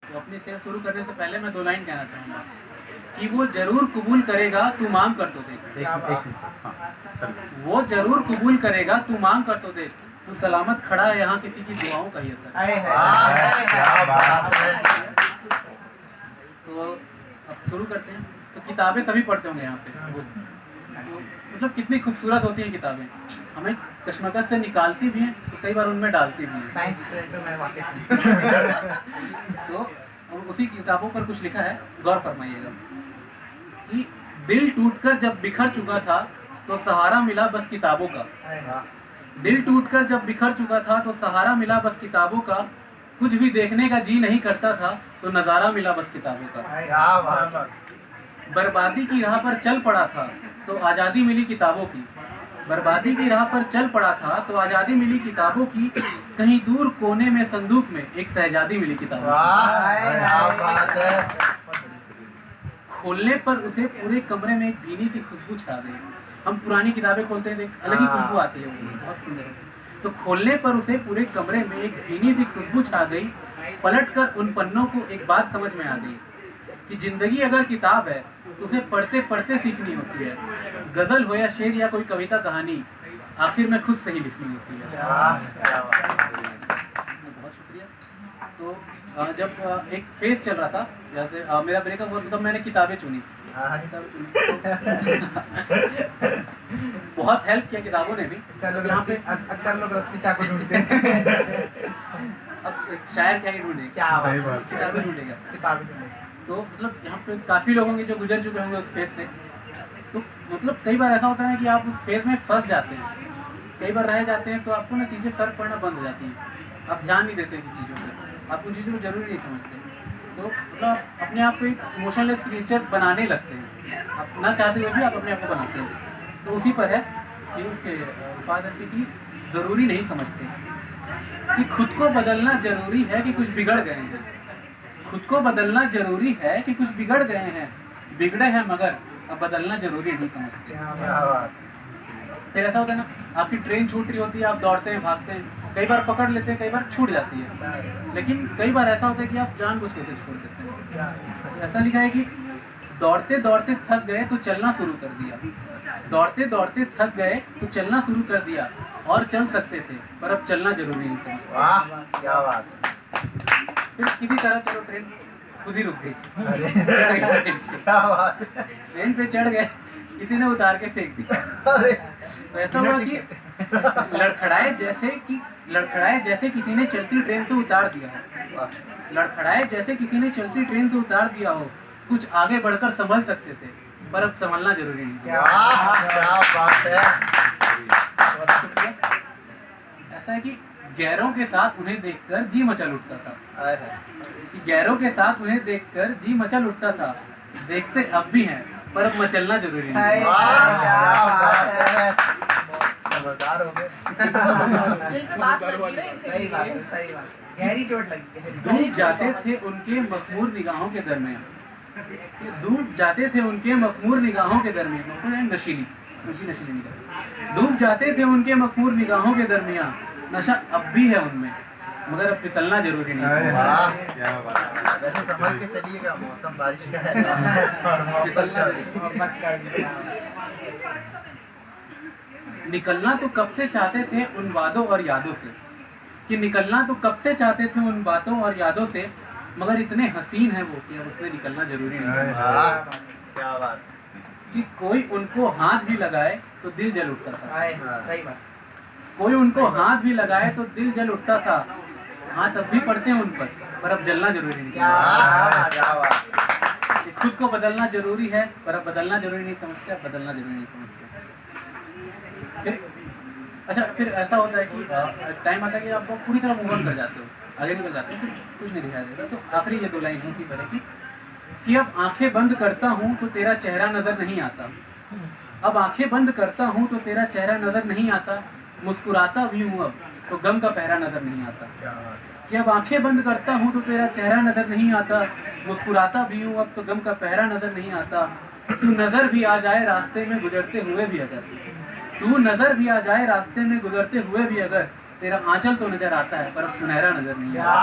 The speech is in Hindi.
तो अपनी शेर शुरू करने से पहले मैं 2 लाइन कहना चाहूँगा कि वो जरूर कबूल करेगा तू मांग कर तो देख। वो जरूर कबूल करेगा तू मांग कर तो देख, तू सलामत खड़ा है यहाँ किसी की दुआओं का ही असर। तो अब शुरू करते हैं। तो किताबें सभी पढ़ते होंगे यहाँ पे, मतलब कितनी खूबसूरत होती हैं किताबें, हमें कश्मकश से निकालती भी हैं तो कई बार उनमें डालती भी हैं। साइंस में वाक़ई तो उसी किताबों पर कुछ लिखा है, गौर फरमाइएगा कि दिल टूटकर जब बिखर चुका था तो सहारा मिला बस किताबों का। दिल टूटकर जब बिखर चुका था तो सहारा मिला बस किताबों का, कुछ भी देखने का जी नहीं करता था तो नज़ारा मिला बस किताबों का। बर्बादी की राह पर चल पड़ा था तो आज़ादी मिली किताबों की। बर्बादी की राह पर चल पड़ा था तो आज़ादी मिली किताबों की, कहीं दूर कोने में संदूक में एक शहजादी मिली किताबों की। खोलने पर उसे पूरे कमरे में एक भीनी सी खुशबू छा गई। हम पुरानी किताबें खोलते हैं, अलग ही खुशबू आती है, बहुत सुंदर है। तो खोलने पर उसे पूरे कमरे में एक भीनी सी खुशबू छा गई। पलटकर उन पन्नों को एक बात समझ में आ गई कि जिंदगी अगर किताब है तो उसे पढ़ते पढ़ते सीखनी होती है। गजल हो या शेर या कोई कविता कहानी, आखिर में खुद से ही लिखनी होती है। बहुत शुक्रिया। तो जब एक फेज चल रहा था, जैसे मेरा ब्रेकअप हुआ तब मैंने किताबें चुनी। बहुत हेल्प किया किताबों ने भी। यहाँ पे अक्सर लोग रस्सी चाकू ढूंढते हैं। अब शायर क्या ही ढूंढे, किताबें ढूंढेगा। तो मतलब यहाँ पे काफ़ी लोग होंगे जो गुजर चुके होंगे उस फेज से। तो मतलब कई बार ऐसा होता है कि आप उस फेज में फंस जाते हैं, कई बार रह जाते हैं, तो आपको ना चीज़ें फर्क पड़ना बंद हो जाती हैं। आप ध्यान नहीं देते कि चीज़ों पे, आप उन चीज़ों को जरूरी नहीं समझते। तो मतलब आप अपने आप को एक इमोशनलेस क्रिएचर बनाने लगते हैं, आप ना चाहते हुए भी आप अपने आप को बनाते हैं। तो उसी पर है कि उसके फादर की ज़रूरी नहीं समझते कि खुद को बदलना ज़रूरी है कि कुछ बिगड़ गए हैं। खुद को बदलना ज़रूरी है कि कुछ बिगड़ गए हैं, बिगड़े हैं मगर अब बदलना ज़रूरी नहीं समझते। फिर ऐसा होता है ना, आपकी ट्रेन छूट रही होती है, आप दौड़ते हैं, भागते हैं, कई बार पकड़ लेते हैं, कई बार छूट जाती है, लेकिन कई बार ऐसा होता है कि आप जानबूझ के उसे छोड़ देते हैं। ऐसा लिखा है कि दौड़ते दौड़ते थक गए तो चलना शुरू कर दिया, दौड़ते दौड़ते थक गए तो चलना शुरू कर दिया, और चल सकते थे पर अब चलना जरूरी नहीं समझते। वाह क्या बात। फिर किसी तरह चलो ट्रेन खुद ही रुक गई। क्या बात। ट्रेन पे चढ़ गए, किसी ने उतार के फेंक दिया। तो ऐसा हुआ कि लड़खड़ाए जैसे किसी ने चलती ट्रेन से उतार दिया हो, लड़खड़ाए जैसे किसी ने चलती ट्रेन से उतार दिया हो, कुछ आगे बढ़कर संभल सकते थे पर अब संभलना जरूरी नहीं। क्या बात है। ऐसा है कि गैरों के साथ उन्हें देखकर जी मचल उठता था, कि गैरों के साथ उन्हें देखकर जी मचल उठता था, देखते अब भी हैं पर अब मचलना जरूरी नहीं। समझदार हो गए। सही बात। गहरी चोट लगी। डूब जाते थे उनके मखमूर निगाहों के दरमियान, डूब जाते थे उनके मखमूर निगाहों के दरमियान, नशीली निगाह। डूब जाते थे उनके मखमूर निगाहों के दरमियान, नशा अब भी है उनमें मगर अब फिसलना जरूरी नहीं। वैसे संभल के चलिएगा, मौसम बारिश का है। निकलना तो कब से चाहते थे उन वादों और यादों से, कि निकलना तो कब से चाहते थे उन बातों और यादों से, मगर इतने हसीन है वो कि अब उससे निकलना जरूरी नहीं। क्या बात। कि कोई उनको हाथ भी लगाए तो दिल जल उठता था। सही बात। कोई उनको हाथ भी लगाए तो दिल जल उठता था, हाथ अब भी पड़ते हैं उन पर अब जलना जरूरी नहीं। खुद को बदलना जरूरी है पर अब बदलना जरूरी नहीं समझते, अब बदलना जरूरी नहीं समझते। फिर ऐसा होता है कि टाइम आता है कि आप पूरी तरह मूव ऑन कर जाते हो, आगे निकल जाते हो, कुछ नहीं दिखाई देता। तो आखिरी ये 2 लाइन है इसी तरह की कि अब आंखें बंद करता हूँ तो तेरा चेहरा नजर नहीं आता, अब आंखें बंद करता हूँ तो तेरा चेहरा नजर नहीं आता, मुस्कुराता भी हूँ अब तो गम का पहरा नजर नहीं आता। कि अब आंखें बंद करता हूँ तो तेरा चेहरा नजर नहीं आता, मुस्कुराता भी हूँ अब तो गम का पहरा नजर नहीं आता। तू नजर भी आ जाए रास्ते में गुजरते हुए भी अगर, तू नजर भी आ जाए रास्ते में गुजरते हुए भी अगर, तेरा आंचल तो नजर आता है पर अब सुनहरा नजर नहीं आता।